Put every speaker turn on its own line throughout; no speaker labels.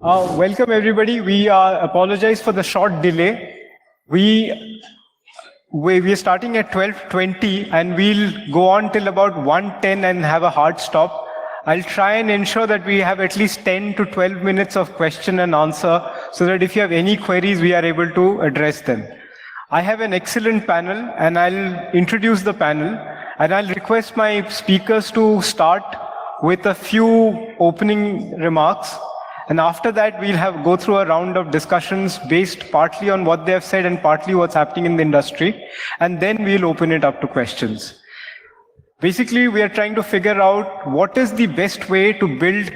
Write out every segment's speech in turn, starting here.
Welcome everybody. We apologize for the short delay. We're starting at 12:20 and we'll go on till about 1:10 and have a hard stop. I'll try and ensure that we have at least 10 to 12 minutes of question and answer so that if you have any queries, we are able to address them. I have an excellent panel and I'll introduce the panel and I'll request my speakers to start with a few opening remarks. And after that, we'll go through a round of discussions based partly on what they have said and partly what's happening in the industry. And then we'll open it up to questions. Basically, we are trying to figure out what is the best way to build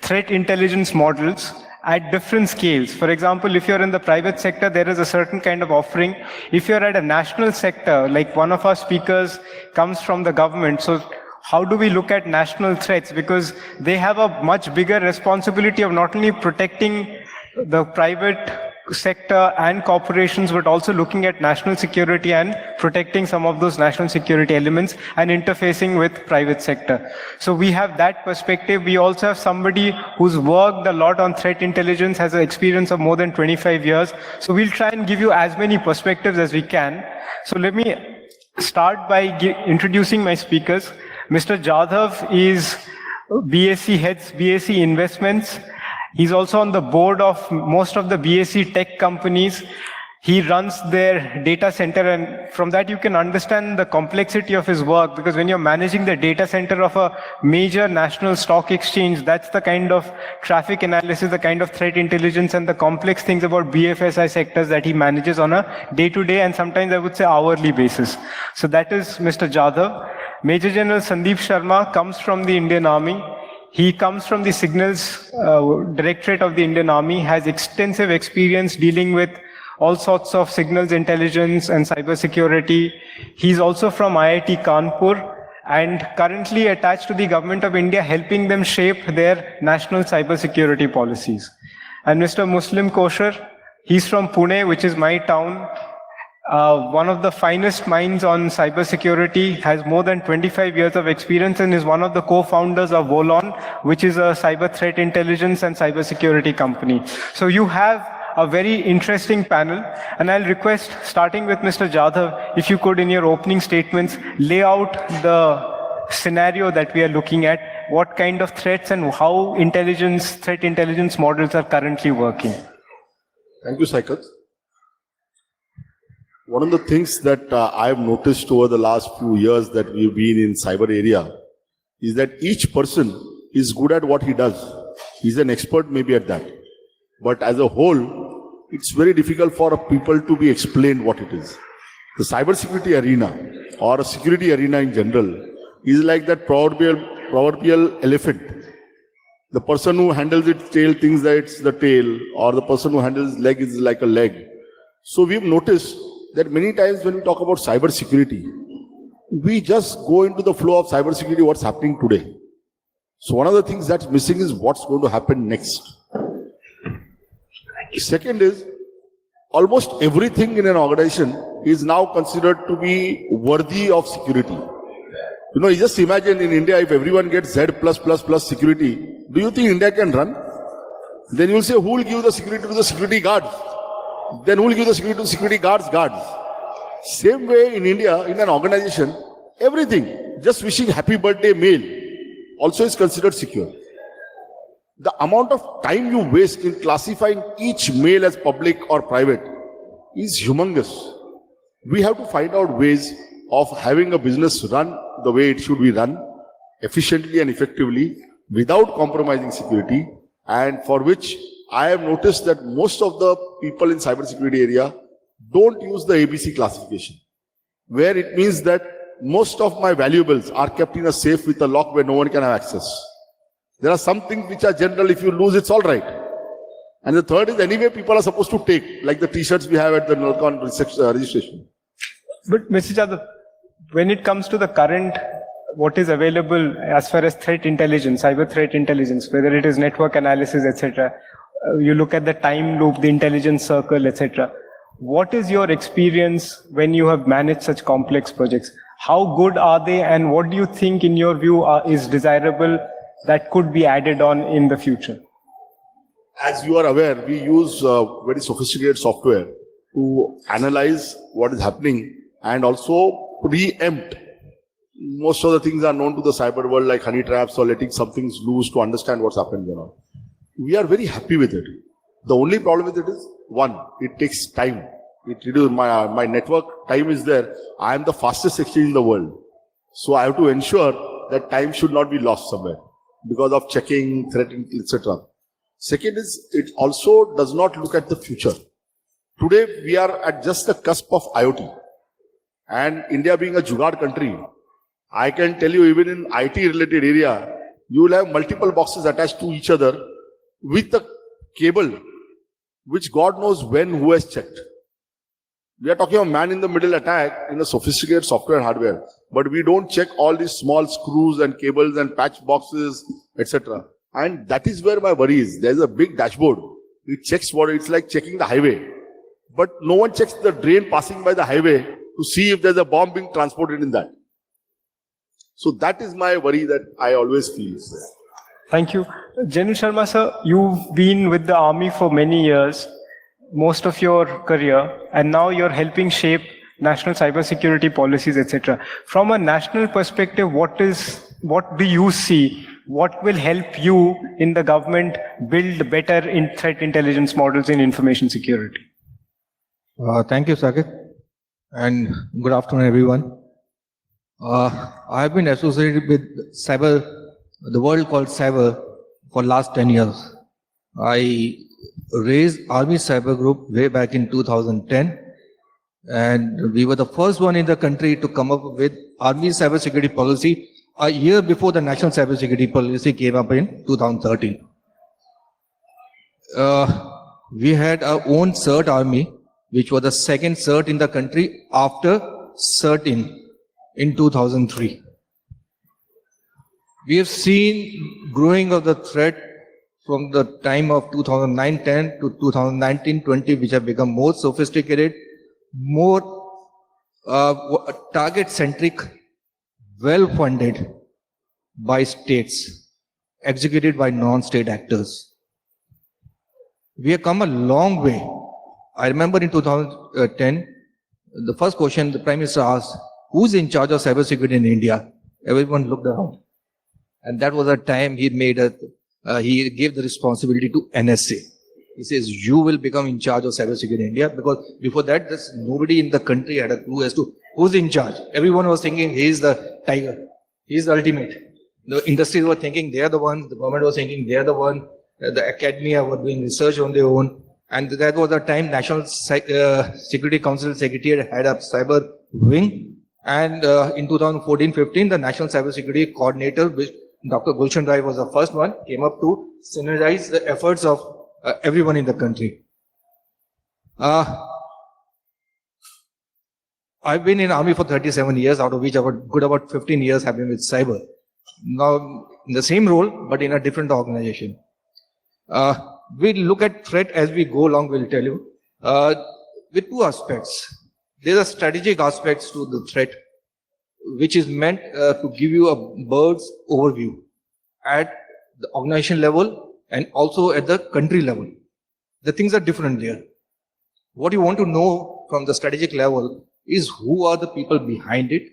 threat intelligence models at different scales. For example, if you're in the private sector, there is a certain kind of offering. If you're at a national sector, like one of our speakers comes from the government, so how do we look at national threats? Because they have a much bigger responsibility of not only protecting the private sector and corporations, but also looking at national security and protecting some of those national security elements and interfacing with private sector. So we have that perspective. We also have somebody who's worked a lot on threat intelligence, has an experience of more than 25 years. So we'll try and give you as many perspectives as we can. So let me start by introducing my speakers. Mr. Jadhav is heads BSc Investments. He's also on the board of most of the BSc tech companies. He runs their data center, and from that you can understand the complexity of his work, because when you're managing the data center of a major national stock exchange, that's the kind of traffic analysis, the kind of threat intelligence and the complex things about BFSI sectors that he manages on a day-to-day and sometimes I would say hourly basis. So that is Mr. Jadhav. Major General Sandeep Sharma comes from the Indian Army. He comes from the Signals Directorate of the Indian Army, has extensive experience dealing with all sorts of signals intelligence and cybersecurity. He's also from IIT Kanpur and currently attached to the Government of India, helping them shape their national cybersecurity policies. And Mr. Muslim Kosher, he's from Pune, which is my town. One of the finest minds on cybersecurity, has more than 25 years of experience and is one of the co-founders of Volon, which is a cyber threat intelligence and cybersecurity company. So you have a very interesting panel, and I'll request, starting with Mr. Jadhav, if you could in your opening statements lay out the scenario that we are looking at, what kind of threats and how threat intelligence models are currently working.
Thank you, Saikat. One of the things that I've noticed over the last few years that we've been in cyber area is that each person is good at what he does. He's an expert maybe at that. But as a whole, it's very difficult for people to be explained what it is. The cybersecurity arena or a security arena in general is like that proverbial elephant. The person who handles its tail thinks that it's the tail, or the person who handles leg is like a leg. So we've noticed that many times when we talk about cybersecurity, we just go into the flow of cybersecurity, what's happening today. So one of the things that's missing is what's going to happen next. Second is, almost everything in an organization is now considered to be worthy of security. You know, you just imagine in India, if everyone gets Z+++ security, do you think India can run? Then you'll say, who will give the security to the security guards? Then who will give the security to security guards? Same way in India, in an organization, everything, just wishing happy birthday mail also is considered secure. The amount of time you waste in classifying each mail as public or private is humongous. We have to find out ways of having a business run the way it should be run, efficiently and effectively, without compromising security, and for which I have noticed that most of the people in cybersecurity area don't use the ABC classification, where it means that most of my valuables are kept in a safe with a lock where no one can have access. There are some things which are general, if you lose, it's all right. And the third is, anyway, people are supposed to take, like the t-shirts we have at the Nilcon registration.
But Mr. Jadhav, when it comes to the current, what is available as far as threat intelligence, cyber threat intelligence, whether it is network analysis, etc., you look at the time loop, the intelligence circle, etc. What is your experience when you have managed such complex projects? How good are they, and what do you think, in your view, is desirable that could be added on in the future?
as you are aware, we use very sophisticated software to analyze what is happening and also preempt. Most of the things are known to the cyber world, like honey traps or letting some things loose to understand what's happening around. We are very happy with it. The only problem with it is, one, it takes time. It reduces my network time is there. I am the fastest exchange in the world. So I have to ensure that time should not be lost somewhere because of checking, threatening, etc. Second is, it also does not look at the future. Today, we are at just the cusp of IoT. And India being a jugaad country, I can tell you, even in IT related area, you will have multiple boxes attached to each other with a cable, which God knows when, who has checked. We are talking of man-in-the-middle attack in a sophisticated software hardware, but we don't check all these small screws and cables and patch boxes, etc. And that is where my worry is. There's a big dashboard. It checks what it's like checking the highway, but no one checks the drain passing by the highway to see if there's a bomb being transported in that. So that is my worry that I always feel.
Thank you. General Sharma sir, you've been with the army for many years, most of your career, and now you're helping shape national cybersecurity policies, etc. From a national perspective, what do you see? What will help you in the government build better threat intelligence models in information security?
Thank you, Saket, and good afternoon, everyone. I have been associated with the world called cyber, for last 10 years. I raised Army Cyber Group way back in 2010, and we were the first one in the country to come up with Army cybersecurity policy a year before the National Cybersecurity Policy came up in 2013. We had our own CERT Army, which was the second CERT in the country after CERT in 2003. We have seen growing of the threat from the time of 2009-10 to 2019-20, which have become more sophisticated, more target-centric, well-funded by states, executed by non-state actors. We have come a long way. I remember in 2010, the first question the Prime Minister asked, who's in charge of cybersecurity in India? Everyone looked around. And that was the time he he gave the responsibility to NSA. He says, you will become in charge of cybersecurity in India, because before that, nobody in the country had a clue as to who's in charge. Everyone was thinking, he's the tiger. He's the ultimate. The industries were thinking they are the ones, the government was thinking they are the one, the academia were doing research on their own. And that was the time National Security Council Secretariat had a cyber wing. And in 2014-15, the National Cybersecurity Coordinator, which Dr. Gulshan Rai was the first one, came up to synergize the efforts of everyone in the country. I've been in Army for 37 years, out of which about 15 years have been with cyber. Now, in the same role, but in a different organization. We look at threat as we go along, we'll tell you, with two aspects. There are strategic aspects to the threat, which is meant to give you a bird's overview at the organization level and also at the country level. The things are different there. What you want to know from the strategic level is who are the people behind it.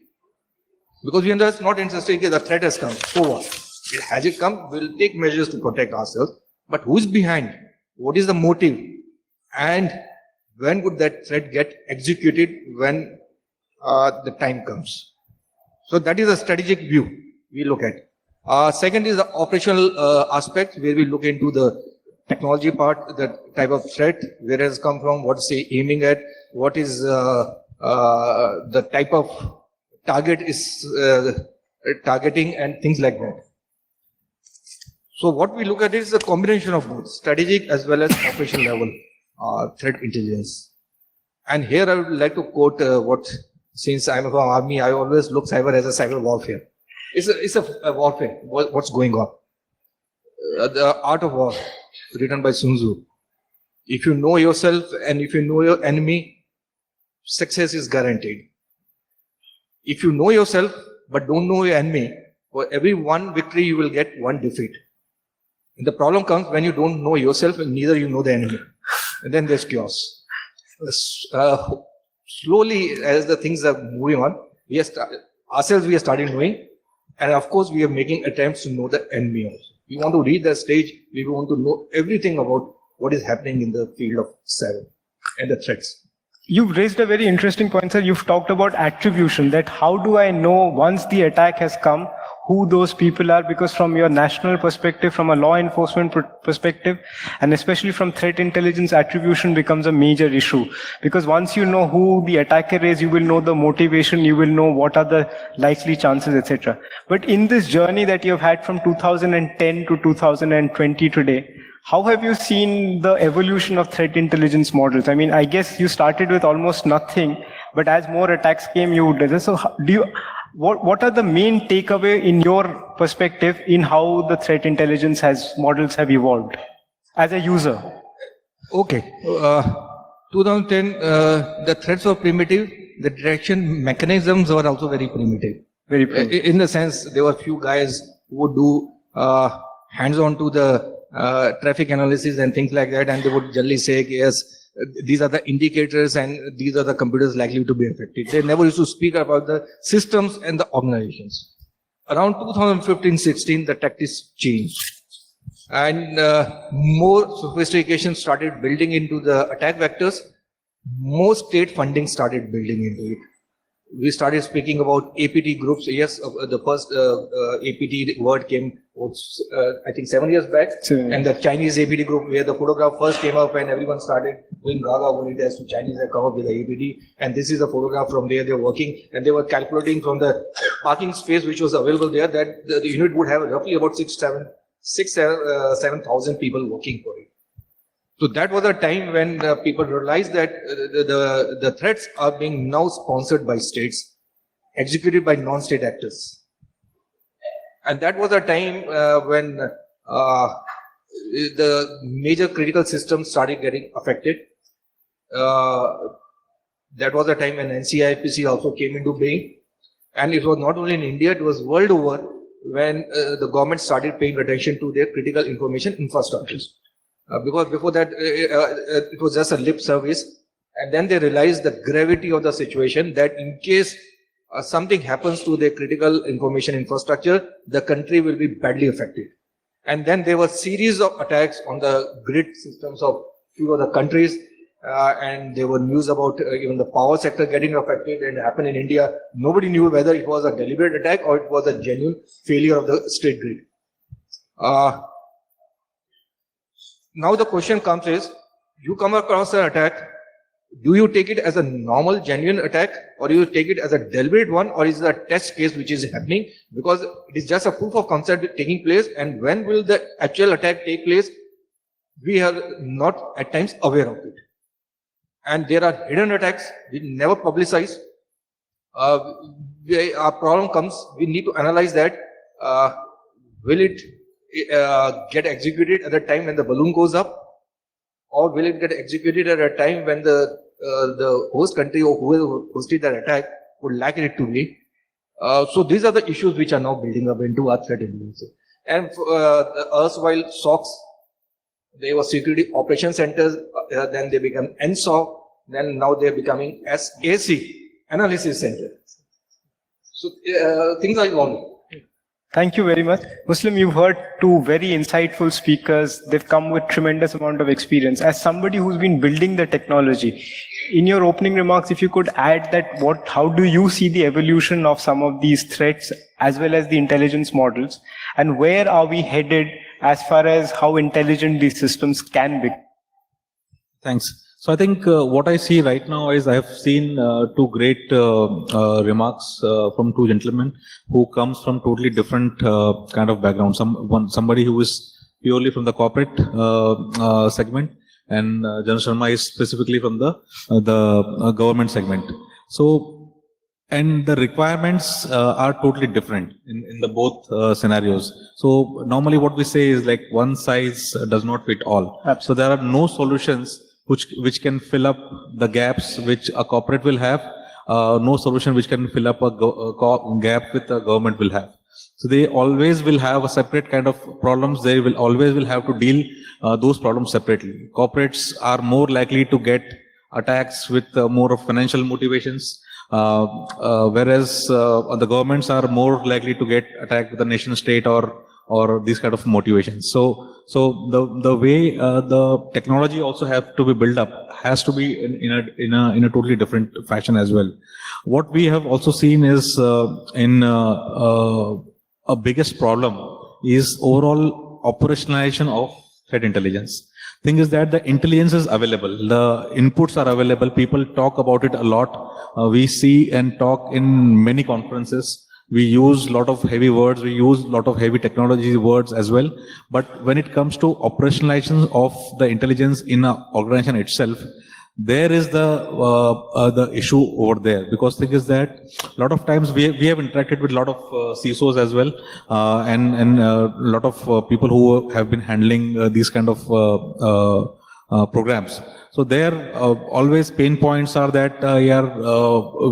Because we are not interested in the threat has come. So what? Has it come? We'll take measures to protect ourselves. But who is behind? What is the motive? And when would that threat get executed when the time comes? So that is a strategic view we look at. Second is the operational aspect, where we look into the technology part, the type of threat, where it has come from, what is it aiming at, what is the type of target is targeting, and things like that. So what we look at is a combination of both strategic as well as operational level threat intelligence. And here I would like to quote since I'm from Army, I always look cyber as a cyber warfare. It's a warfare, what's going on. The Art of War, written by Sun Tzu. If you know yourself and if you know your enemy, success is guaranteed. If you know yourself but don't know your enemy, for every one victory you will get one defeat. And the problem comes when you don't know yourself and neither you know the enemy. And then there's chaos. Slowly, as the things are moving on, we are we are starting knowing. And of course, we are making attempts to know the enemy also. We want to reach that stage. We want to know everything about what is happening in the field of cyber and the threats.
You've raised a very interesting point, sir. You've talked about attribution, that how do I know once the attack has come, who those people are? Because from your national perspective, from a law enforcement perspective, and especially from threat intelligence, attribution becomes a major issue. Because once you know who the attacker is, you will know the motivation, you will know what are the likely chances, etc. But in this journey that you've had from 2010 to 2020 today, how have you seen the evolution of threat intelligence models? I mean, I guess you started with almost nothing, but as more attacks came, you did this. So what are the main takeaway in your perspective in how the threat intelligence models have evolved as a user?
Okay. 2010, the threats were primitive. The detection mechanisms were also very primitive.
Very primitive.
In the sense, there were few guys who would do hands-on to the traffic analysis and things like that, and they would generally say, yes, these are the indicators and these are the computers likely to be affected. They never used to speak about the systems and the organizations. Around 2015-16, the tactics changed. And more sophistication started building into the attack vectors. More state funding started building into it. We started speaking about APT groups. Yes, the first APT word came, I think 7 years back. And the Chinese APT group, where the photograph first came up and everyone started doing gaga when it has to Chinese have come up with the APT. And this is a photograph from there they're working. And they were calculating from the parking space which was available there that the unit would have roughly about 7,000 people working for it. So that was a time when people realized that the threats are being now sponsored by states, executed by non-state actors. And that was a time when the major critical systems started getting affected. That was a time when NCIPC also came into being. And it was not only in India, it was world over when the government started paying attention to their critical information infrastructures. Because before that, it was just a lip service. And then they realized the gravity of the situation, that in case something happens to their critical information infrastructure, the country will be badly affected. And then there were series of attacks on the grid systems of few other countries. And there were news about even the power sector getting affected, and happened in India. Nobody knew whether it was a deliberate attack or it was a genuine failure of the state grid. Now the question comes is, you come across an attack, do you take it as a normal, genuine attack, or do you take it as a deliberate one, or is it a test case which is happening? Because it is just a proof of concept taking place, and when will the actual attack take place? We are not at times aware of it. And there are hidden attacks we never publicize. Our problem comes, we need to analyze that. Will it get executed at the time when the balloon goes up, or will it get executed at a time when the host country or whoever hosted that attack would like it to be? So these are the issues which are now building up into our threat intelligence. And erstwhile SOCs, they were security operation centers, then they become NSOC, then now they're becoming SAC, analysis center. So things are evolving.
Thank you very much. Muslim, you've heard two very insightful speakers. They've come with tremendous amount of experience. As somebody who's been building the technology, in your opening remarks, if you could add that, how do you see the evolution of some of these threats as well as the intelligence models, and where are we headed as far as how intelligent these systems can be?
Thanks. So I think what I see right now is I have seen two great remarks from two gentlemen who comes from totally different kind of background. Somebody who is purely from the corporate segment, and Jan Sharma is specifically from the government segment. So, and the requirements are totally different in the both scenarios. So normally what we say is like one size does not fit all.
Absolutely.
So there are no solutions which can fill up the gaps which a corporate will have, no solution which can fill up a gap which the government will have. So they always will have a separate kind of problems. They will always will have to deal those problems separately. Corporates are more likely to get attacks with more of financial motivations, whereas the governments are more likely to get attacked with the nation state or these kind of motivations. So the way the technology also have to be built up has to be in a totally different fashion as well. What we have also seen is a biggest problem is overall operationalization of threat intelligence. Thing is that the intelligence is available, the inputs are available, people talk about it a lot. We see and talk in many conferences. We use a lot of heavy words, we use a lot of heavy technology words as well. But when it comes to operationalization of the intelligence in an organization itself, there is the issue over there. Because thing is that a lot of times we have interacted with a lot of CXOs as well, and a lot of people who have been handling these kind of programs. So there always pain points are that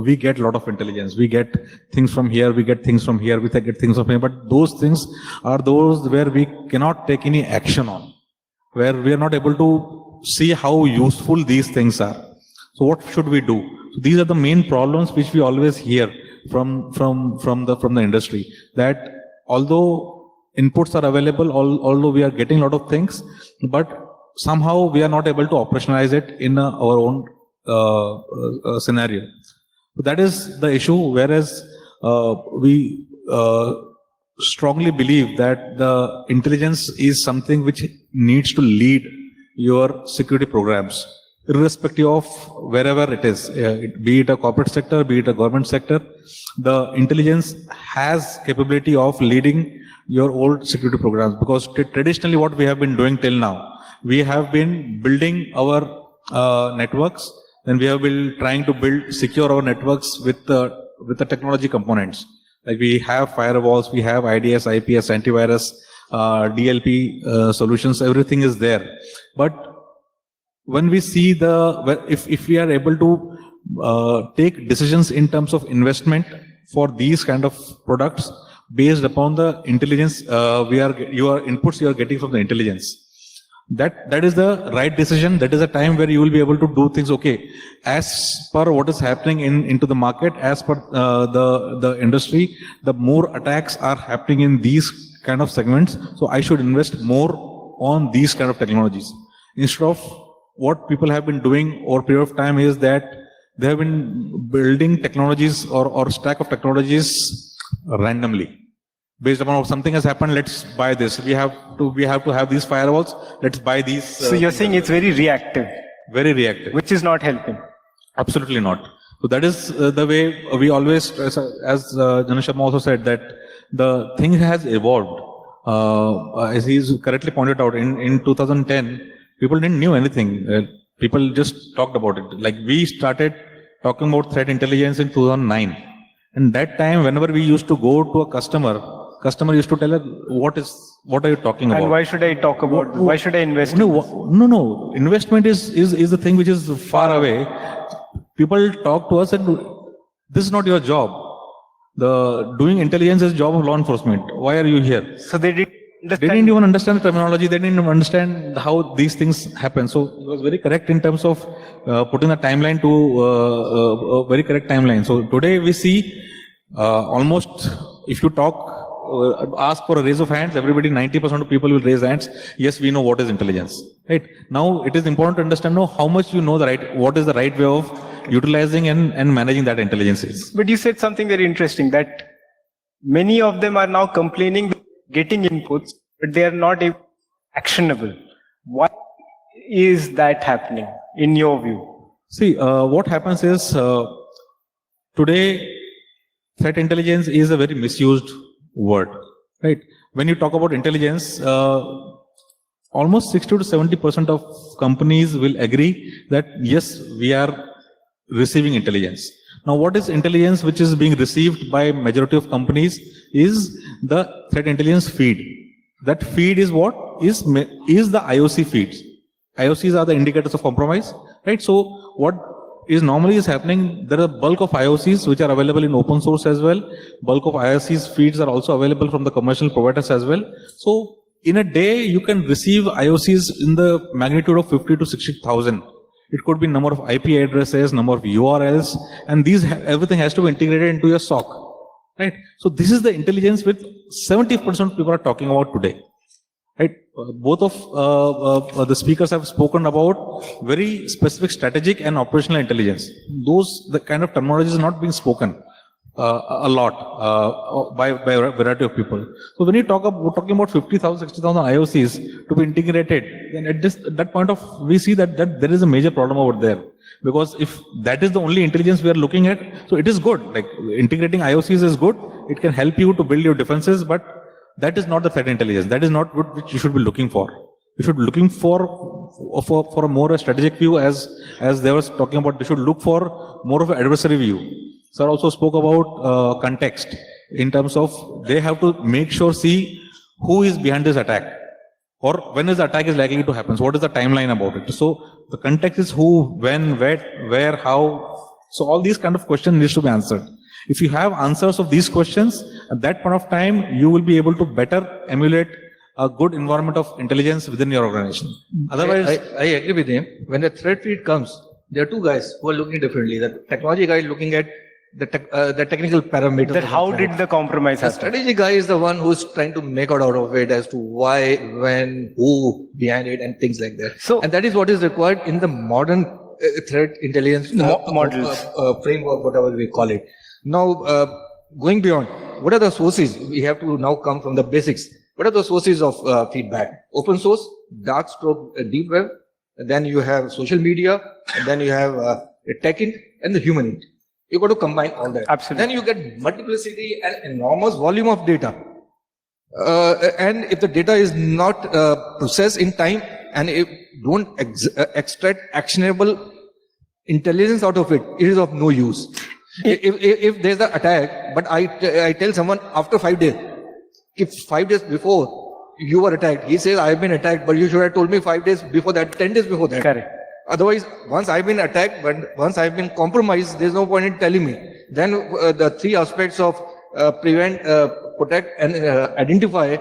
we get a lot of intelligence. We get things from here, we get things from here, we get things from here. But those things are those where we cannot take any action on, where we are not able to see how useful these things are. So what should we do? So these are the main problems which we always hear from the industry, that although inputs are available, although we are getting a lot of things, but somehow we are not able to operationalize it in our own scenario. So that is the issue, whereas we strongly believe that the intelligence is something which needs to lead your security programs, irrespective of wherever it is, be it a corporate sector, be it a government sector. The intelligence has capability of leading your old security programs, because traditionally what we have been doing till now, we have been building our networks, and we have been trying to secure our networks with the technology components. Like we have firewalls, we have IDS, IPS, antivirus, DLP solutions, everything is there. But when we see if we are able to take decisions in terms of investment for these kind of products based upon the intelligence, your inputs you are getting from the intelligence, that is the right decision. That is a time where you will be able to do things, okay, as per what is happening into the market, as per the industry, the more attacks are happening in these kind of segments, so I should invest more on these kind of technologies. Instead of what people have been doing over a period of time is that they have been building technologies or stack of technologies randomly. Based upon something has happened, let's buy this. We have to have these firewalls. Let's buy these.
So you're saying it's very reactive.
Very reactive.
Which is not helping.
Absolutely not. So that is the way we always, as Janesh Sharma also said, that the thing has evolved. As he's correctly pointed out, in 2010, people didn't know anything. People just talked about it. Like we started talking about threat intelligence in 2009. And that time, whenever we used to go to a customer used to tell us, what are you talking about?
And why should I talk about? Why should I invest?
No. Investment is the thing which is far away. People talk to us and this is not your job. The doing intelligence is job of law enforcement. Why are you here?
So they
didn't even understand the terminology. They didn't even understand how these things happen. So it was very correct in terms of putting a timeline to a very correct timeline. So today we see almost, if you talk, ask for a raise of hands, everybody, 90% of people will raise hands. Yes, we know what is intelligence. Right? Now it is important to understand how much you know what is the right way of utilizing and managing that intelligence is.
But you said something very interesting, that many of them are now complaining, getting inputs, but they are not actionable. Why is that happening in your view?
See, what happens is today threat intelligence is a very misused word, right? When you talk about intelligence, almost 60 to 70% of companies will agree that yes, we are receiving intelligence. Now, what is intelligence which is being received by majority of companies is the threat intelligence feed. That feed is what is the IOC feeds. IOCs are the indicators of compromise, right? So what is normally is happening, there are bulk of IOCs which are available in open source as well. Bulk of IOCs feeds are also available from the commercial providers as well. So in a day, you can receive IOCs in the magnitude of 50 to 60,000. It could be number of IP addresses, number of URLs, and everything has to be integrated into your SOC, right? So this is the intelligence which 70% of people are talking about today. Right. Both of the speakers have spoken about very specific strategic and operational intelligence. The kind of terminology is not being spoken a lot by a variety of people. So when we're talking about 50,000, 60,000 IOCs to be integrated, then at that point we see that there is a major problem over there. Because if that is the only intelligence we are looking at, so it is good. Like integrating IOCs is good. It can help you to build your defenses, but that is not the threat intelligence. That is not what which you should be looking for. You should be looking for a more strategic view, as they were talking about. They should look for more of an adversary view. Sir also spoke about context in terms of they have to see who is behind this attack, or when is the attack is likely to happen. So what is the timeline about it? So the context is who, when, where, how. So all these kind of questions needs to be answered. If you have answers of these questions, at that point of time, you will be able to better emulate a good environment of intelligence within your organization.
Otherwise, I agree with him. When the threat feed comes, there are two guys who are looking differently. The technology guy is looking at the technical parameters.
That how did the compromise happen?
The strategy guy is the one who's trying to make out of it as to why, when, who behind it, and things like that.
So,
and that is what is required in the modern threat intelligence
models,
framework, whatever we call it. Now, going beyond, what are the sources? We have to now come from the basics. What are the sources of feedback? Open source, dark stroke, deep web. Then you have social media. And then you have tech int and the human int. You got to combine all that.
Absolutely.
Then you get multiplicity and enormous volume of data. And if the data is not processed in time, and if don't extract actionable intelligence out of it, it is of no use. If there's an attack, but I tell someone after 5 days, if 5 days before you were attacked, he says, I've been attacked, but you should have told me 5 days before that, 10 days before that.
Correct.
Otherwise, once I've been attacked, but once I've been compromised, there's no point in telling me. Then the three aspects of prevent, protect, and identify,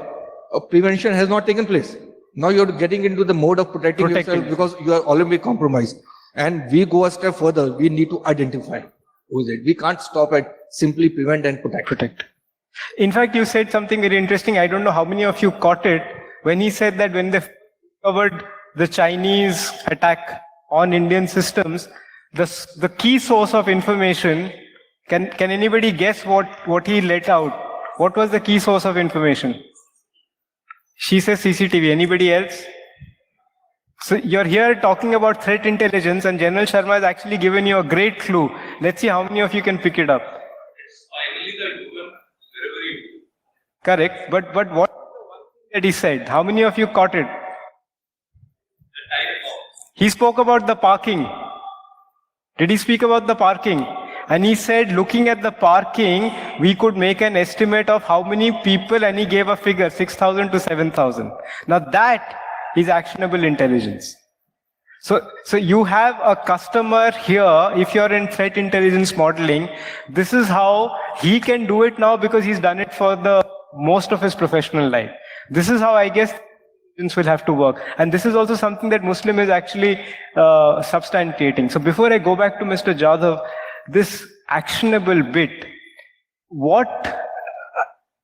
prevention has not taken place. Now you're getting into the mode of protecting yourself because you are already compromised. And we go a step further. We need to identify who is it. We can't stop at simply prevent and protect.
In fact, you said something very interesting. I don't know how many of you caught it when he said that when they discovered the Chinese attack on Indian systems, the key source of information, can anybody guess what he let out? What was the key source of information? She says CCTV. Anybody else? So you're here talking about threat intelligence, and General Sharma has actually given you a great clue. Let's see how many of you can pick it up. Correct. But what that he said? How many of you caught it? He spoke about the parking. Did he speak about the parking? And he said, looking at the parking, we could make an estimate of how many people, and he gave a figure, 6,000 to 7,000. Now that is actionable intelligence. So you have a customer here, if you're in threat intelligence modeling, this is how he can do it now because he's done it for the most of his professional life. This is how I guess will have to work. And this is also something that Muslim is actually substantiating. So before I go back to Mr. Jadhav, this actionable bit, what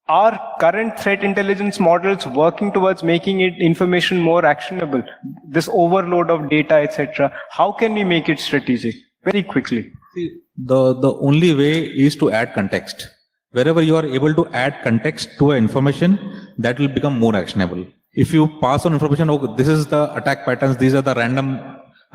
are current threat intelligence models working towards making it information more actionable? This overload of data, etc. How can we make it strategic? Very quickly.
See, the only way is to add context. Wherever you are able to add context to an information, that will become more actionable. If you pass on information, okay, this is the attack patterns, these are the random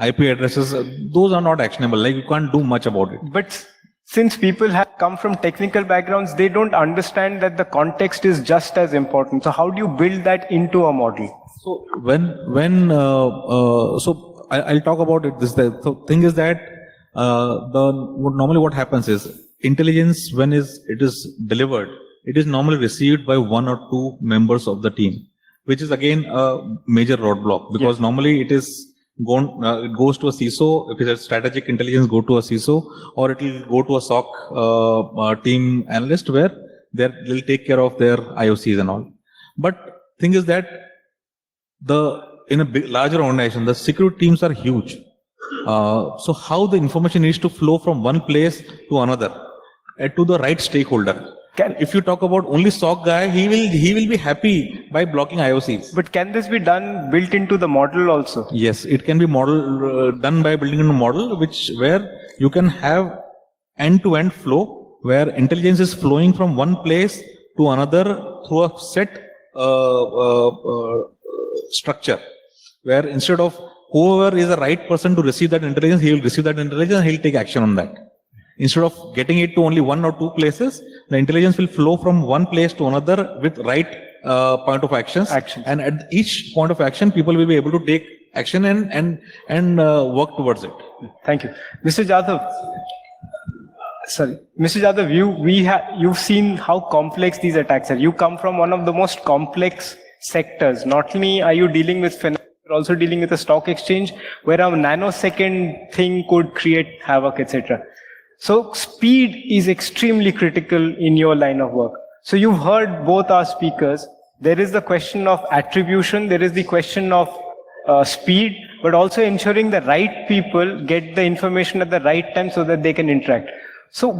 IP addresses, those are not actionable. Like you can't do much about it.
But since people have come from technical backgrounds, they don't understand that the context is just as important. So how do you build that into a model?
So so I'll talk about it. The thing is that normally what happens is intelligence, when it is delivered, it is normally received by one or two members of the team, which is again a major roadblock, because normally it is it goes to a CISO. If it's a strategic intelligence, go to a CISO, or it will go to a SOC team analyst where they'll take care of their IOCs and all. But thing is that in a larger organization, the security teams are huge. So how the information needs to flow from one place to another to the right stakeholder. If you talk about only SOC guy, he will be happy by blocking IOCs.
But can this be built into the model also?
Yes, it can be done by building a model where you can have end-to-end flow, where intelligence is flowing from one place to another through a set structure, where instead of whoever is the right person to receive that intelligence, he will receive that intelligence and he'll take action on that. Instead of getting it to only one or two places, the intelligence will flow from one place to another with right point of actions. And at each point of action, people will be able to take action and work towards it.
Thank you. Mr. Jadhav. Sorry. Mr. Jadhav, you've seen how complex these attacks are. You come from one of the most complex sectors. Not only are you dealing with finance, you're also dealing with a stock exchange where a nanosecond thing could create havoc, etc. So speed is extremely critical in your line of work. So you've heard both our speakers. There is the question of attribution. There is the question of speed, but also ensuring the right people get the information at the right time so that they can interact. So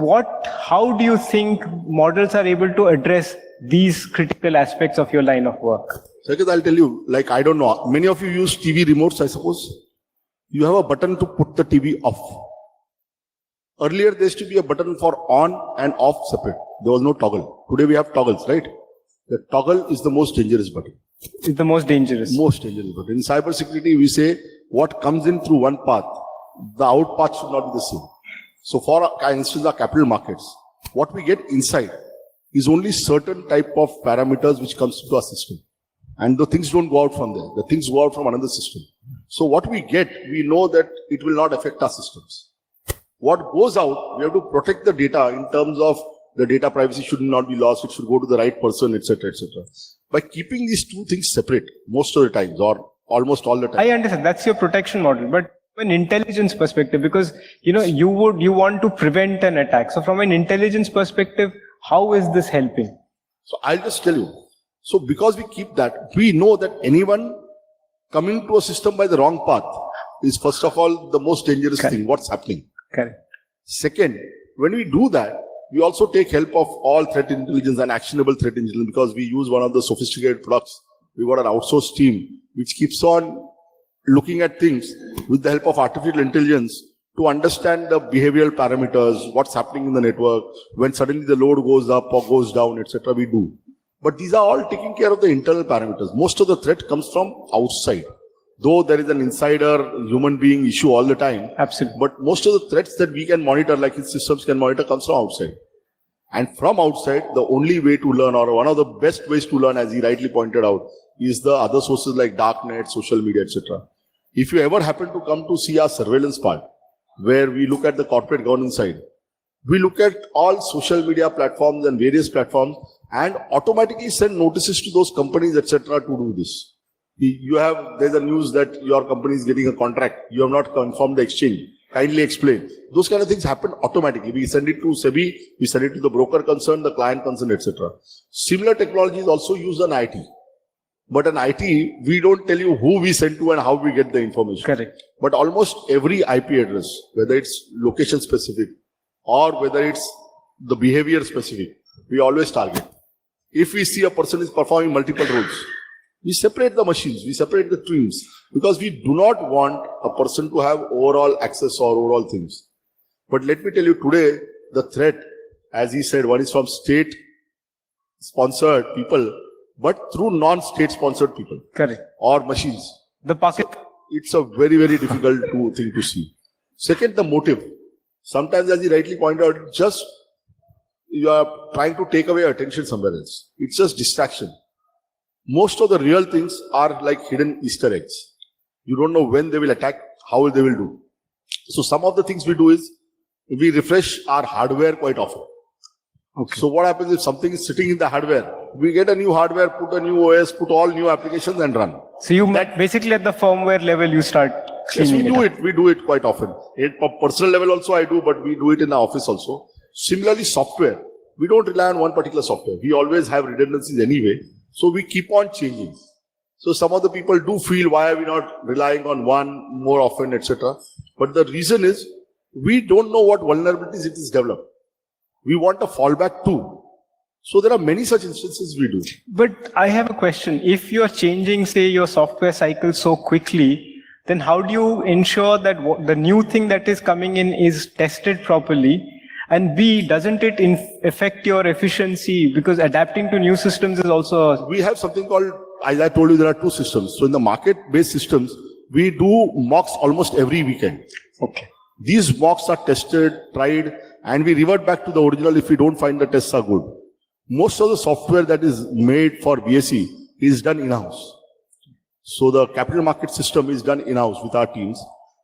how do you think models are able to address these critical aspects of your line of work?
Saket, I'll tell you, I don't know, many of you use TV remotes, I suppose. You have a button to put the TV off. Earlier, there used to be a button for on and off separate. There was no toggle. Today, we have toggles, right? The toggle is the most dangerous button.
It's the most dangerous.
Most dangerous button. In cybersecurity, we say what comes in through one path, the out path should not be the same. So for instance, our capital markets, what we get inside is only certain type of parameters which comes to our system. And the things don't go out from there. The things go out from another system. So what we get, we know that it will not affect our systems. What goes out, we have to protect the data in terms of the data privacy should not be lost, it should go to the right person, etc., etc. By keeping these two things separate most of the times or almost all the time.
I understand that's your protection model, but from an intelligence perspective, because you want to prevent an attack. So from an intelligence perspective, how is this helping?
So I'll just tell you. So because we keep that, we know that anyone coming to a system by the wrong path is first of all the most dangerous thing, what's happening.
Correct.
Second, when we do that, we also take help of all threat intelligence and actionable threat intelligence because we use one of the sophisticated products. We got an outsourced team which keeps on looking at things with the help of artificial intelligence to understand the behavioral parameters, what's happening in the network, when suddenly the load goes up or goes down, etc. We do. But these are all taking care of the internal parameters. Most of the threat comes from outside. Though there is an insider human being issue all the time.
Absolutely.
But most of the threats that we can monitor, like its systems can monitor, comes from outside. And from outside, the only way to learn, or one of the best ways to learn, as he rightly pointed out, is the other sources like darknet, social media, etc. If you ever happen to come to see our surveillance part, where we look at the corporate governance side, we look at all social media platforms and various platforms and automatically send notices to those companies, etc. to do this. There's a news that your company is getting a contract. You have not confirmed the exchange. Kindly explain. Those kind of things happen automatically. We send it to SEBI, we send it to the broker concerned, the client concerned, etc. Similar technology is also used on IT. But in IT, we don't tell you who we send to and how we get the information.
Correct.
But almost every IP address, whether it's location specific or whether it's the behavior specific, we always target. If we see a person is performing multiple roles, we separate the machines, we separate the teams, because we do not want a person to have overall access or overall things. But let me tell you today, the threat, as he said, one is from state-sponsored people, but through non-state sponsored people.
Correct.
Or machines.
The pocket.
It's a very, very difficult thing to see. Second, the motive. Sometimes, as he rightly pointed out, just you are trying to take away attention somewhere else. It's just distraction. Most of the real things are like hidden Easter eggs. You don't know when they will attack, how they will do. So some of the things we do is we refresh our hardware quite often. Okay. So what happens if something is sitting in the hardware? We get a new hardware, put a new OS, put all new applications and run.
So basically at the firmware level you start
Yes, we
cleaning
do
it
it. We do it quite often. At a personal level also I do, but we do it in the office also. Similarly, software. We don't rely on one particular software. We always have redundancies anyway. So we keep on changing. So some of the people do feel, why are we not relying on one more often, etc. But the reason is, we don't know what vulnerabilities it is developed. We want a fallback too. So there are many such instances we do.
But I have a question. If you're changing, say, your software cycle so quickly, then how do you ensure that the new thing that is coming in is tested properly? And B, doesn't it affect your efficiency? Because adapting to new systems is also...
We have something called, as I told you, there are two systems. So in the market-based systems, we do mocks almost every weekend.
Okay.
These mocks are tested, tried, and we revert back to the original if we don't find the tests are good. Most of the software that is made for BSE is done in-house. So the capital market system is done in-house with our teams.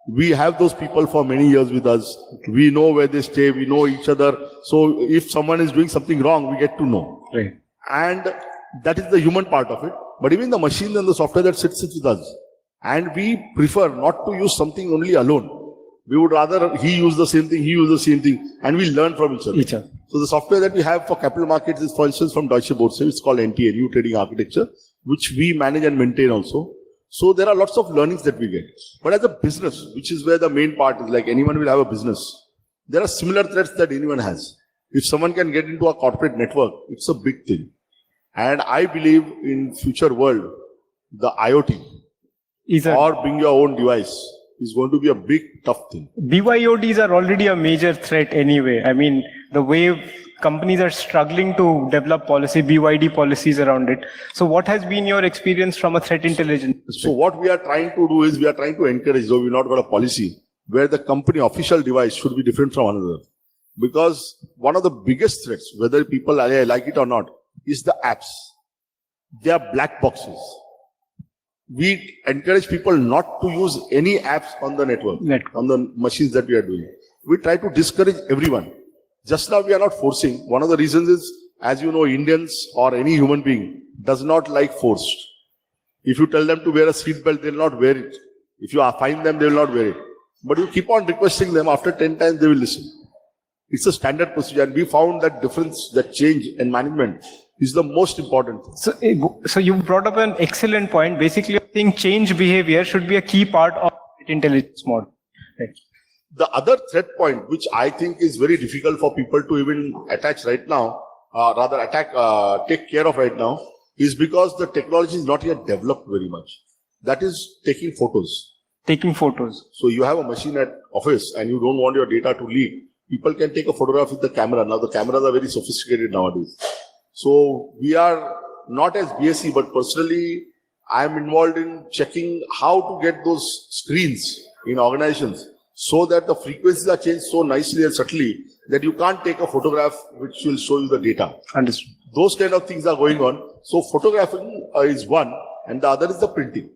We have those people for many years with us. We know where they stay. We know each other. So if someone is doing something wrong, we get to know.
Right.
And that is the human part of it. But even the machine and the software that sits with us. And we prefer not to use something only alone. We would rather he use the same thing, he use the same thing, and we learn from each other. So the software that we have for capital markets is, for instance, from Deutsche Börse. It's called NTA, New Trading Architecture, which we manage and maintain also. So there are lots of learnings that we get. But as a business, which is where the main part is, like anyone will have a business, there are similar threats that anyone has. If someone can get into a corporate network, it's a big thing. And I believe in future world, the IoT or bring your own device is going to be a big, tough thing.
BYODs are already a major threat anyway. I mean, the way companies are struggling to develop policy, BYD policies around it. So what has been your experience from a threat intelligence perspective?
So what we are trying to do is we are trying to encourage, though we've not got a policy, where the company official device should be different from another. Because one of the biggest threats, whether people like it or not, is the apps. They are black boxes. We encourage people not to use any apps on the network, on the machines that we are doing. We try to discourage everyone. Just now we are not forcing. One of the reasons is, as you know, Indians or any human being does not like forced. If you tell them to wear a seat belt, they will not wear it. If you find them, they will not wear it. But you keep on requesting them, after 10 times they will listen. It's a standard procedure, and we found that difference, that change in management is the most important thing.
So you brought up an excellent point. Basically, I think change behavior should be a key part of intelligence model. Right.
The other threat point, which I think is very difficult for people to even attach right now, take care of right now, is because the technology is not yet developed very much. That is taking photos.
Taking photos.
So you have a machine at office and you don't want your data to leak. People can take a photograph with the camera. Now the cameras are very sophisticated nowadays. So we are not as BSE, but personally, I am involved in checking how to get those screens in organizations so that the frequencies are changed so nicely and subtly that you can't take a photograph which will show you the data.
Understood.
Those kind of things are going on. So photographing is one, and the other is the printing.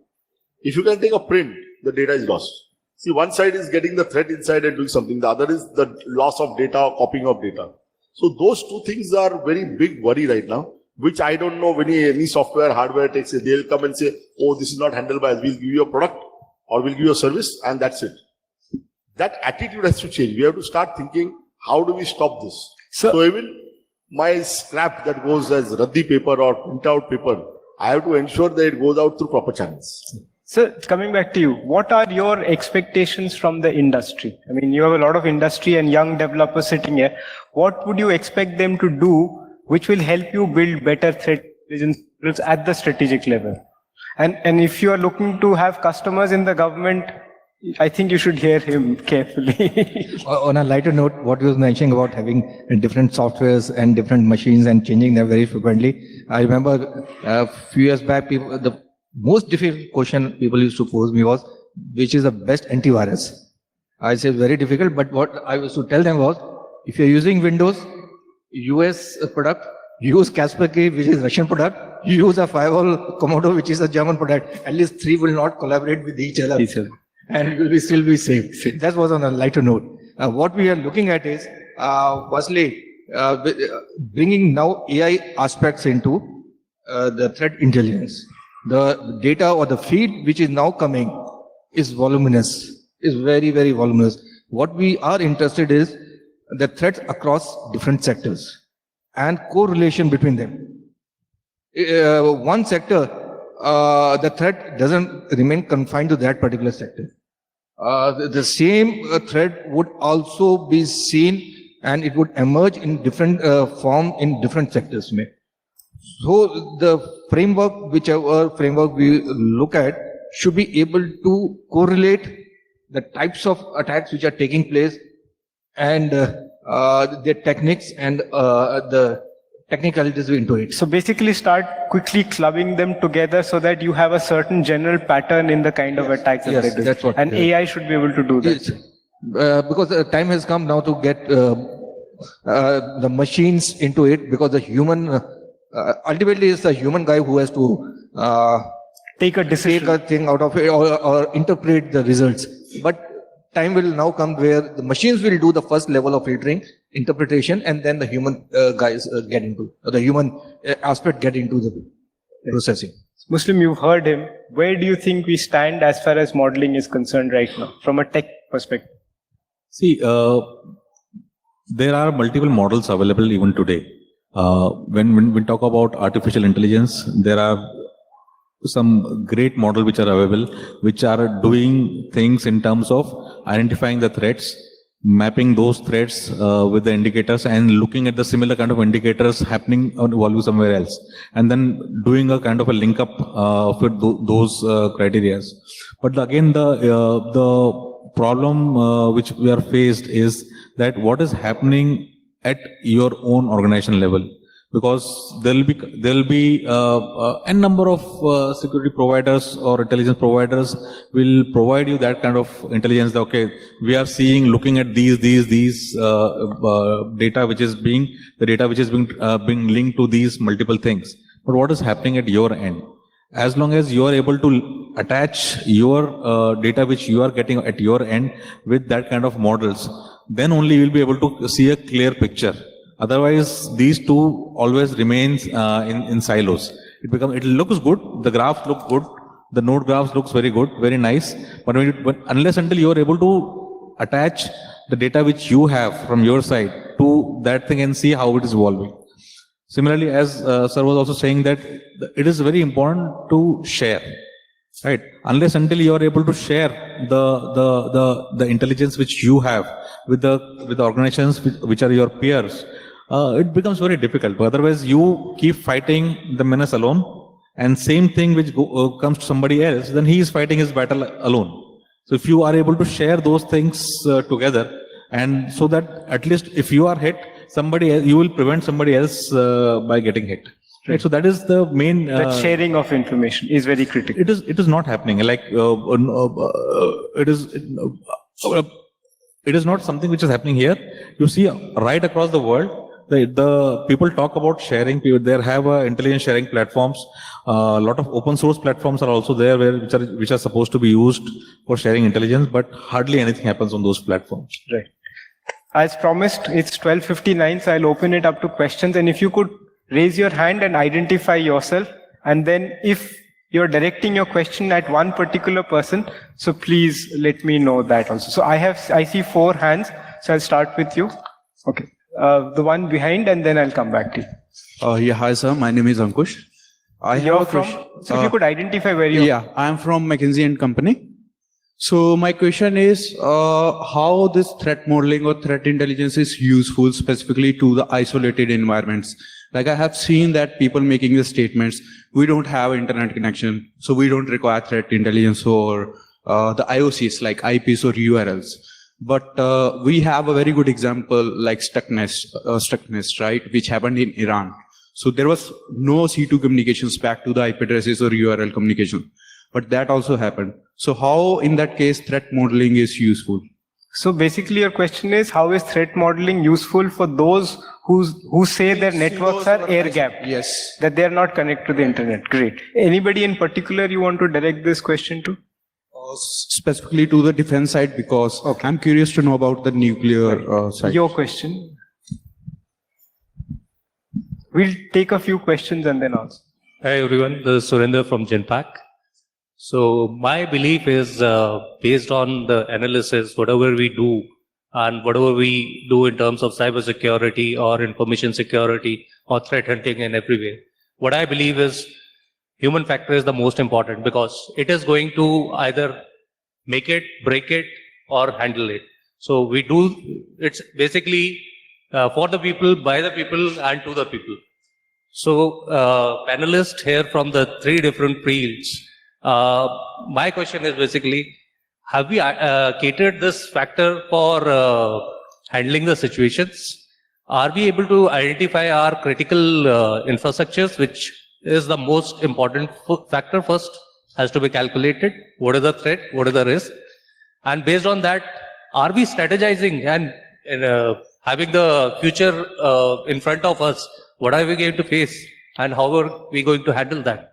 If you can take a print, the data is lost. See, one side is getting the threat inside and doing something. The other is the loss of data or copying of data. So those two things are very big worry right now, which I don't know when any software, hardware takes it. They'll come and say, oh, this is not handled by us. We'll give you a product or we'll give you a service, and that's it. That attitude has to change. We have to start thinking, how do we stop this? So even my scrap that goes as Raddi paper or printout paper, I have to ensure that it goes out through proper channels.
So coming back to you, what are your expectations from the industry? I mean, you have a lot of industry and young developers sitting here. What would you expect them to do which will help you build better threat intelligence at the strategic level? And if you are looking to have customers in the government, I think you should hear him carefully.
On a lighter note, what you was mentioning about having different softwares and different machines and changing them very frequently. I remember a few years back, the most difficult question people used to pose me was, which is the best antivirus? I said very difficult, but what I was to tell them was, if you're using Windows, US product, use Kaspersky, which is Russian product, you use a firewall Komodo, which is a German product. At least three will not collaborate with each other. And you will still be safe. That was on a lighter note. What we are looking at is, firstly, bringing now AI aspects into the threat intelligence. The data or the feed which is now coming is voluminous, is very, very voluminous. What we are interested is the threats across different sectors and correlation between them. One sector, the threat doesn't remain confined to that particular sector. The same threat would also be seen and it would emerge in different form in different sectors. So the framework, whichever framework we look at, should be able to correlate the types of attacks which are taking place and their techniques and the technicalities into it.
So basically start quickly clubbing them together so that you have a certain general pattern in the kind of attacks that
Yes,
they do.
that's what-
And AI should be able to do that.
Yes. Because the time has come now to get the machines into it, because the human, ultimately it's the human guy who has to
Take a decision.
take a thing out of it or interpret the results. But time will now come where the machines will do the first level of filtering, interpretation, and then the human guys get into, the human aspect get into the processing.
Muslim, you've heard him. Where do you think we stand as far as modeling is concerned right now, from a tech perspective?
See, there are multiple models available even today. When we talk about artificial intelligence, there are some great models which are available, which are doing things in terms of identifying the threats, mapping those threats with the indicators and looking at the similar kind of indicators happening on evolving somewhere else, and then doing a kind of a link up with those criteria. But again, the problem which we are faced is that what is happening at your own organization level, because there will be a number of security providers or intelligence providers will provide you that kind of intelligence. That, okay, we are looking at these data which is being being linked to these multiple things. But what is happening at your end? As long as you are able to attach your data which you are getting at your end with that kind of models, then only you will be able to see a clear picture. Otherwise, these two always remains in silos. It looks good. The graphs look good. The node graphs looks very good, very nice. But unless until you are able to attach the data which you have from your side to that thing and see how it is evolving. Similarly, as sir was also saying that it is very important to share, right? Unless until you are able to share the intelligence which you have with the organizations which are your peers, it becomes very difficult. But otherwise, you keep fighting the menace alone, and same thing which comes to somebody else, then he is fighting his battle alone. So if you are able to share those things together, and so that at least if you are hit, somebody else, you will prevent somebody else by getting hit. Right. So that is the main.
That sharing of information is very critical.
It is not happening. Like it is not something which is happening here. You see, right across the world, the people talk about sharing. They have intelligence sharing platforms. A lot of open source platforms are also there, which are supposed to be used for sharing intelligence, but hardly anything happens on those platforms.
Right. As promised, it's 12:59, so I'll open it up to questions. And if you could raise your hand and identify yourself, and then if you're directing your question at one particular person, so please let me know that also. So I see 4 hands, so I'll start with you. Okay. The one behind, and then I'll come back to you.
Yeah, hi sir. My name is Ankush.
You're from? So if you could identify where you're.
Yeah, I am from McKinsey and Company. So my question is how this threat modeling or threat intelligence is useful specifically to the isolated environments. Like I have seen that people making the statements, we don't have internet connection, so we don't require threat intelligence or the IOCs like IPs or URLs. But we have a very good example like stuckness, right, which happened in Iran. So there was no C2 communications back to the IP addresses or URL communication, but that also happened. So how in that case threat modeling is useful?
So basically your question is, how is threat modeling useful for those who say their networks are air-gapped?
Yes.
That they are not connected to the internet. Great. Anybody in particular you want to direct this question to?
Specifically to the defense side, because I'm curious to know about the nuclear side.
Your question. We'll take a few questions and then answer.
Hi everyone, this is Surendra from Genpact. So my belief is based on the analysis, whatever we do and whatever we do in terms of cybersecurity or information security or threat hunting in every way, what I believe is human factor is the most important because it is going to either make it, break it, or handle it. So we do, it's basically for the people, by the people, and to the people. So panelists here from the three different fields, my question is basically, have we catered this factor for handling the situations? Are we able to identify our critical infrastructures, which is the most important factor first, has to be calculated? What is the threat? What is the risk? And based on that, are we strategizing and having the future in front of us? What are we going to face? And how are we going to handle that?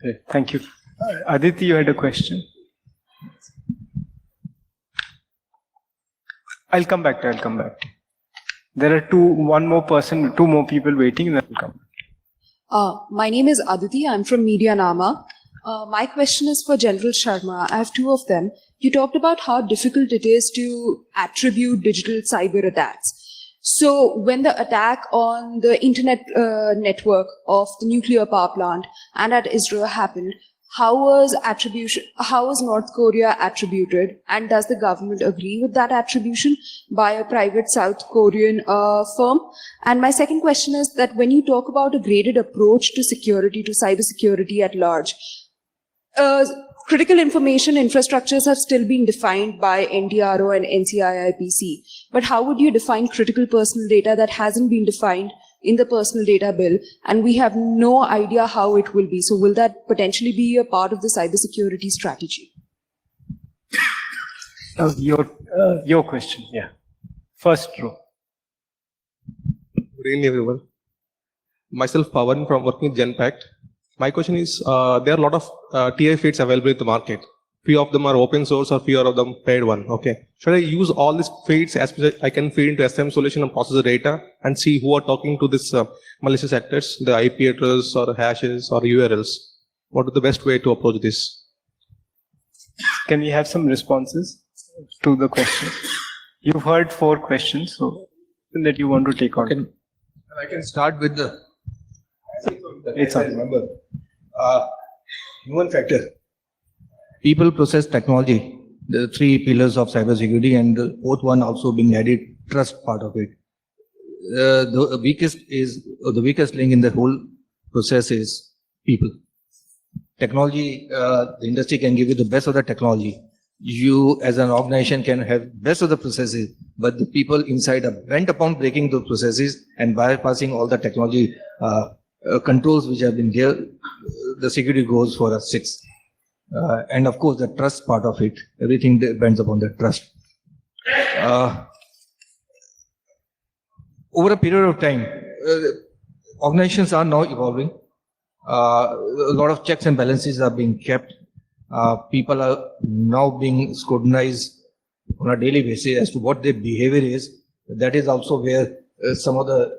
Okay, thank you. Aditi, you had a question? I'll come back. There are two more people waiting, and then I'll come.
My name is Aditi. I'm from Media Nama. My question is for General Sharma. I have two of them. You talked about how difficult it is to attribute digital cyber attacks. So when the attack on the internet network of the nuclear power plant and at Israel happened, how was North Korea attributed, and does the government agree with that attribution by a private South Korean firm? And my second question is that when you talk about a graded approach to security, to cybersecurity at large, critical information infrastructures have still been defined by NDRO and NCIIPC. But how would you define critical personal data that hasn't been defined in the personal data bill, and we have no idea how it will be? So will that potentially be a part of the cybersecurity strategy?
Your question, yeah. First row.
Good evening, everyone. Myself, Pawan, from working with Genpact. My question is, there are a lot of TI feeds available in the market. Few of them are open source or few of them paid one. Okay. Should I use all these feeds as I can feed into SM solution and process the data and see who are talking to this malicious actors, the IP address or hashes or URLs? What is the best way to approach this?
Can we have some responses to the question? You've heard 4 questions, so that you want to take on.
I can start with the.
It's on.
Remember, human factor. People, process, technology, the 3 pillars of cybersecurity, and the 4th one also being added, trust part of it. The weakest link in the whole process is people. Technology, the industry can give you the best of the technology. You as an organization can have best of the processes, but the people inside are bent upon breaking those processes and bypassing all the technology controls which have been there. The security goes for a 6. And of course, the trust part of it, everything depends upon the trust. Over a period of time, organizations are now evolving. A lot of checks and balances are being kept. People are now being scrutinized on a daily basis as to what their behavior is. That is also where some of the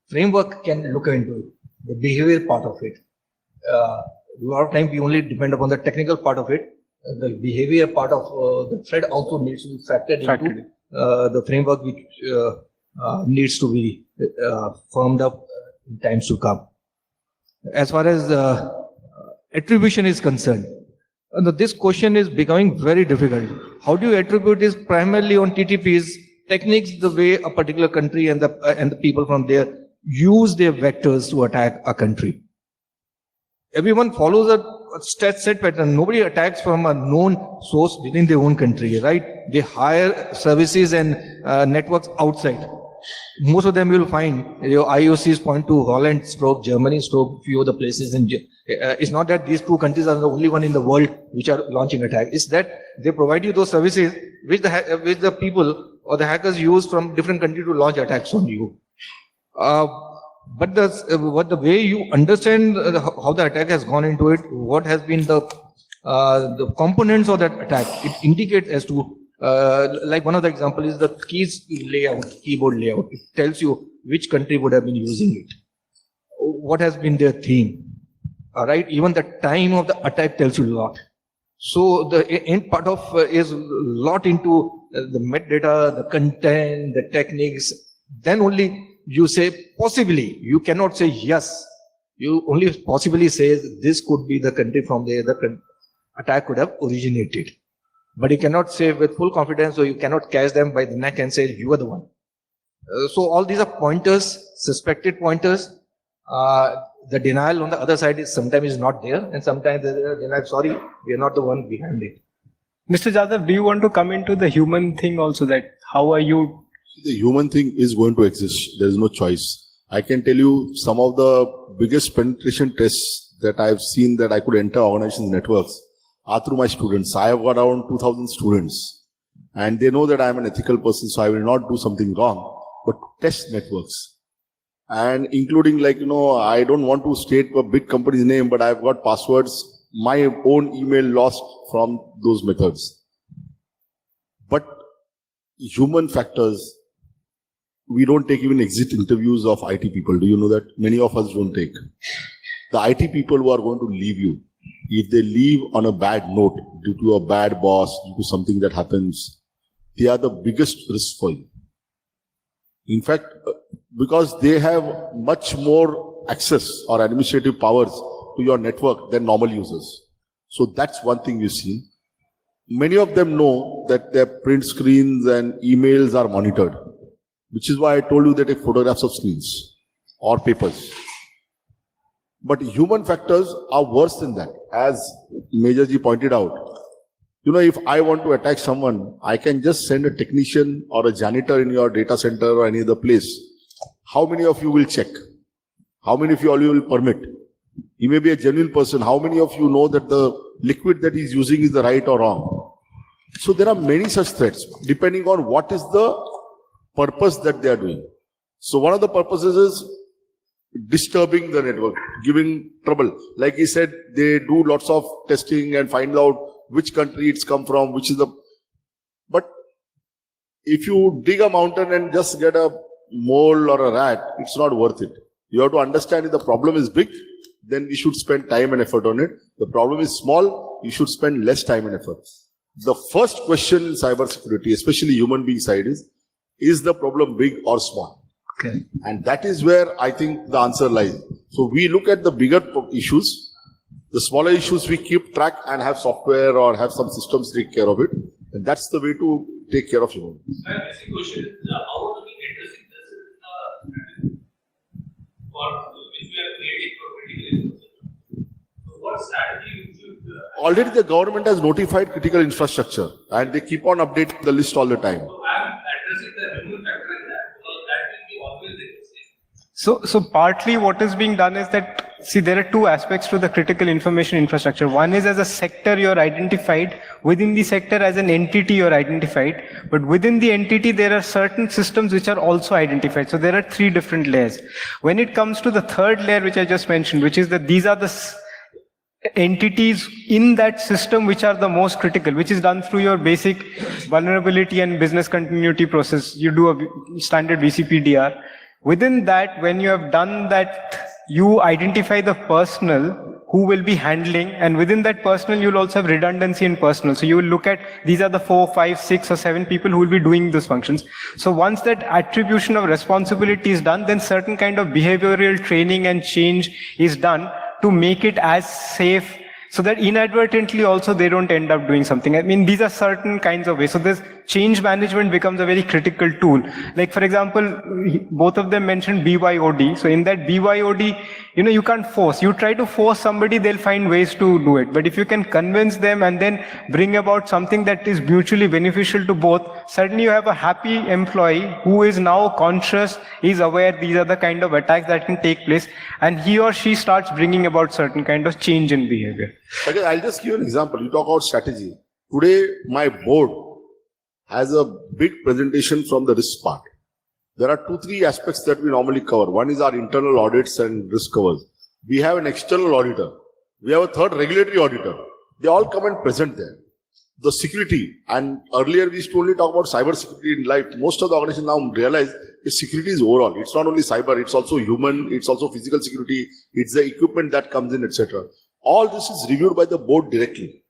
framework can look into it, the behavior part of it. A lot of time we only depend upon the technical part of it. The behavior part of the threat also needs to be factored into the framework, which needs to be firmed up in times to come. As far as attribution is concerned, this question is becoming very difficult. How do you attribute this primarily on TTP's techniques, the way a particular country and the people from there use their vectors to attack a country? Everyone follows a set pattern. Nobody attacks from a known source within their own country, right? They hire services and networks outside. Most of them you will find your IOCs point to Holland, Germany, few of the places. It's not that these 2 countries are the only one in the world which are launching attacks. It's that they provide you those services which the people or the hackers use from different countries to launch attacks on you. But the way you understand how the attack has gone into it, what has been the components of that attack, it indicates as to, like one of the examples is the keyboard layout. It tells you which country would have been using it, what has been their theme. right? Even the time of the attack tells you a lot. So the end part of is a lot into the metadata, the content, the techniques. Then only you say possibly. You cannot say yes. You only possibly say this could be the country from where the attack could have originated. But you cannot say with full confidence, or you cannot catch them by the neck and say you are the one. So all these are pointers, suspected pointers. The denial on the other side is sometimes not there, and sometimes they're denial, sorry, we are not the one behind it.
Mr. Jadhav, do you want to come into the human thing also, that how are you?
The human thing is going to exist. There is no choice. I can tell you some of the biggest penetration tests that I've seen that I could enter organizations' networks are through my students. I have got around 2,000 students, and they know that I am an ethical person, so I will not do something wrong, but test networks. And including I don't want to state a big company's name, but I've got passwords, my own email lost from those methods. But human factors, we don't take even exit interviews of IT people. Do you know that? Many of us don't take. The IT people who are going to leave you, if they leave on a bad note due to a bad boss, due to something that happens, they are the biggest risk for you. In fact, because they have much more access or administrative powers to your network than normal users. So that's one thing we've seen. Many of them know that their print screens and emails are monitored, which is why I told you they take photographs of screens or papers. But human factors are worse than that. As Majorji pointed out, if I want to attack someone, I can just send a technician or a janitor in your data center or any other place. How many of you will check? How many of you all you will permit? He may be a genuine person. How many of you know that the liquid that he's using is the right or wrong? So there are many such threats, depending on what is the purpose that they are doing. So one of the purposes is disturbing the network, giving trouble. Like he said, they do lots of testing and find out which country it's come from, which is the... But if you dig a mountain and just get a mole or a rat, it's not worth it. You have to understand if the problem is big, then you should spend time and effort on it. The problem is small, you should spend less time and effort. The first question in cybersecurity, especially human being side, is the problem big or small?
Okay.
And that is where I think the answer lies. So we look at the bigger issues. The smaller issues we keep track and have software or have some systems take care of it. And that's the way to take care of human beings.
My basic question is, how are we addressing this for which we are creating for critical infrastructure? So what strategy should
Already the government has notified critical infrastructure and they keep on updating the list all the time.
So I'm addressing the human factor in that, because that will be always existing.
So partly what is being done is that, see, there are two aspects to the critical information infrastructure. One is as a sector you're identified, within the sector as an entity you're identified, but within the entity there are certain systems which are also identified. So there are three different layers. When it comes to the third layer which I just mentioned, which is that these are the entities in that system which are the most critical, which is done through your basic vulnerability and business continuity process. You do a standard VCPDR. Within that, when you have done that, you identify the personnel who will be handling, and within that personnel, you'll also have redundancy in personnel. So you will look at, these are the 4, 5, 6 or 7 people who will be doing those functions. So once that attribution of responsibility is done, then certain kind of behavioral training and change is done to make it as safe, so that inadvertently also they don't end up doing something. I mean, these are certain kinds of ways. So this change management becomes a very critical tool. Like, for example, both of them mentioned BYOD. So in that BYOD, you can't force. You try to force somebody, they'll find ways to do it. But if you can convince them and then bring about something that is mutually beneficial to both, suddenly you have a happy employee who is now conscious, is aware these are the kind of attacks that can take place, and he or she starts bringing about certain kind of change in behavior.
Okay, I'll just give you an example. You talk about strategy. Today, my board has a big presentation from the risk part. There are 2-3 aspects that we normally cover. One is our internal audits and risk covers. We have an external auditor. We have a third regulatory auditor. They all come and present there. the security, and earlier we used to only talk about cyber security in life. Most of the organization now realize that security is overall. It's not only cyber, it's also human, it's also physical security, it's the equipment that comes in, etc. All this is reviewed by the board directly.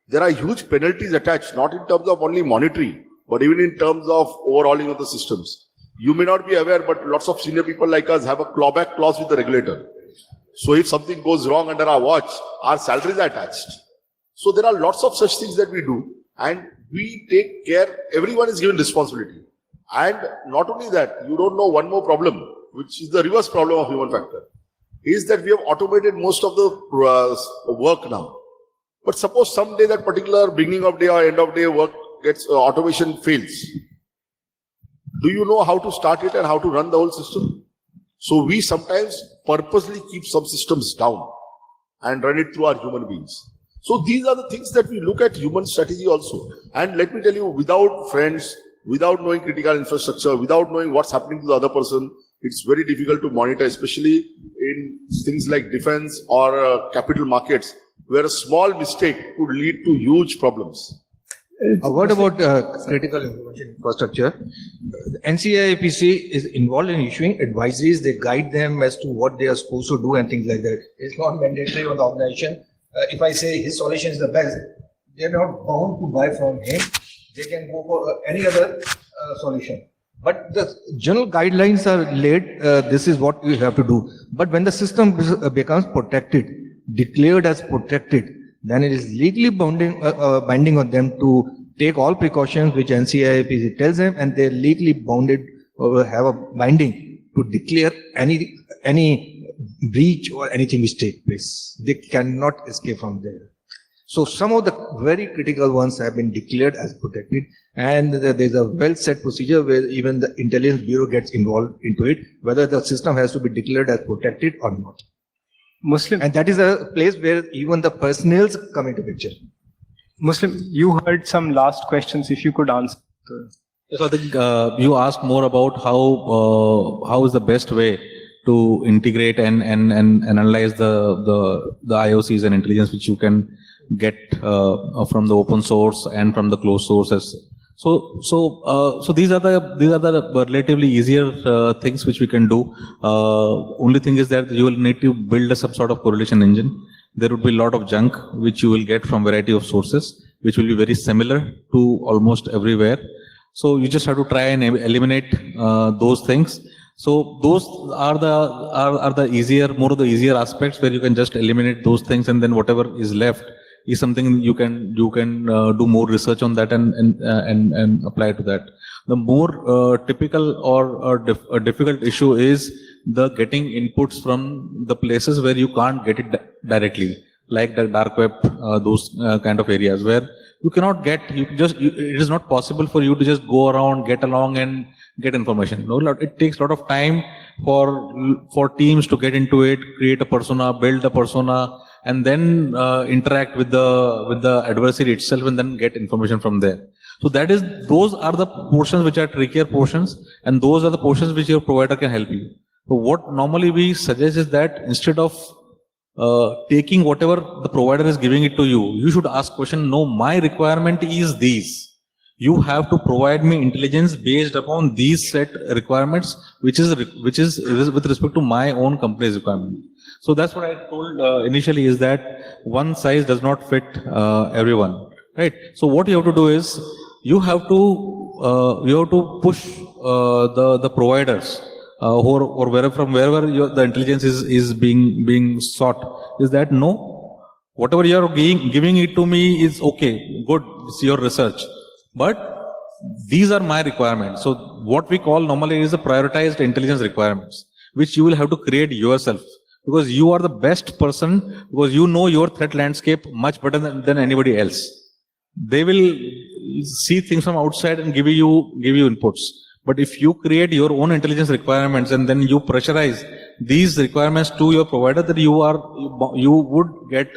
There are huge penalties attached, not in terms of only monetary, but even in terms of overhauling of the systems. You may not be aware, but lots of senior people like us have a clawback clause with the regulator. So if something goes wrong under our watch, our salaries are attached. So there are lots of such things that we do, and we take care. Everyone is given responsibility. And not only that, you don't know one more problem, which is the reverse problem of human factor, is that we have automated most of the work now. But suppose someday that particular beginning of day or end of day work gets automation fails. Do you know how to start it and how to run the whole system? So we sometimes purposely keep some systems down and run it through our human beings. So these are the things that we look at human strategy also. And let me tell you, without friends, without knowing critical infrastructure, without knowing what's happening to the other person, it's very difficult to monitor, especially in things like defense or capital markets, where a small mistake could lead to huge problems.
A word about critical information infrastructure. NCIPC is involved in issuing advisories. They guide them as to what they are supposed to do and things like that. It's not mandatory on the organization. If I say his solution is the best, they're not bound to buy from him. They can go for any other solution. But the general guidelines are laid. This is what you have to do. But when the system becomes protected, declared as protected, then it is legally binding on them to take all precautions which NCIPC tells them, and they're legally bounded or have a binding to declare any breach or anything which takes place. They cannot escape from there. So some of the very critical ones have been declared as protected, and there's a well set procedure where even the intelligence bureau gets involved into it, whether the system has to be declared as protected or not.
Muslim,
And that is a place where even the personnel come into picture.
Muslim, you heard some last questions. If you could answer.
So I think you asked more about how is the best way to integrate and analyze the IOCs and intelligence which you can get from the open source and from the closed sources. So these are the relatively easier things which we can do. Only thing is that you will need to build some sort of correlation engine. There would be a lot of junk which you will get from variety of sources, which will be very similar to almost everywhere. So you just have to try and eliminate those things. So those are the easier, more of the easier aspects where you can just eliminate those things, and then whatever is left is something you can do more research on that and apply to that. The more typical or difficult issue is the getting inputs from the places where you can't get it directly, like the dark web, those kind of areas where you cannot get, it is not possible for you to just go around, get along and get information. No, it takes a lot of time for teams to get into it, create a persona, build a persona, and then interact with the adversary itself, and then get information from there. So those are the portions which are trickier portions, and those are the portions which your provider can help you. So what normally we suggest is that instead of taking whatever the provider is giving it to you, you should ask question, no, my requirement is these. You have to provide me intelligence based upon these set requirements, which is with respect to my own company's requirement. So that's what I told initially, is that one size does not fit everyone, right? So what you have to do is you have to push the providers or wherever the intelligence is being sought, is that no, whatever you are giving it to me is okay, good, it's your research, but these are my requirements. So what we call normally is the prioritized intelligence requirements, which you will have to create yourself, because you are the best person, because you know your threat landscape much better than anybody else. They will see things from outside and give you inputs. But if you create your own intelligence requirements and then you pressurize these requirements to your provider, that you would get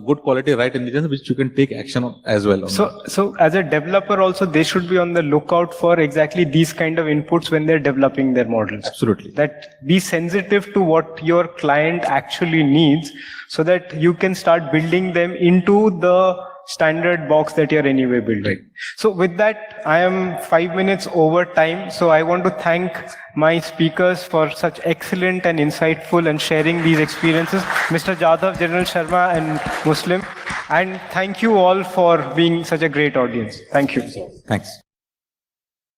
good quality right intelligence, which you can take action on as well.
So as a developer also, they should be on the lookout for exactly these kind of inputs when they're developing their models.
Absolutely.
That be sensitive to what your client actually needs, so that you can start building them into the standard box that you're anyway building. So with that, I am 5 minutes over time. So I want to thank my speakers for such excellent and insightful and sharing these experiences, Mr. Jadhav, General Sharma and Muslim. And thank you all for being such a great audience. Thank you.
Thanks.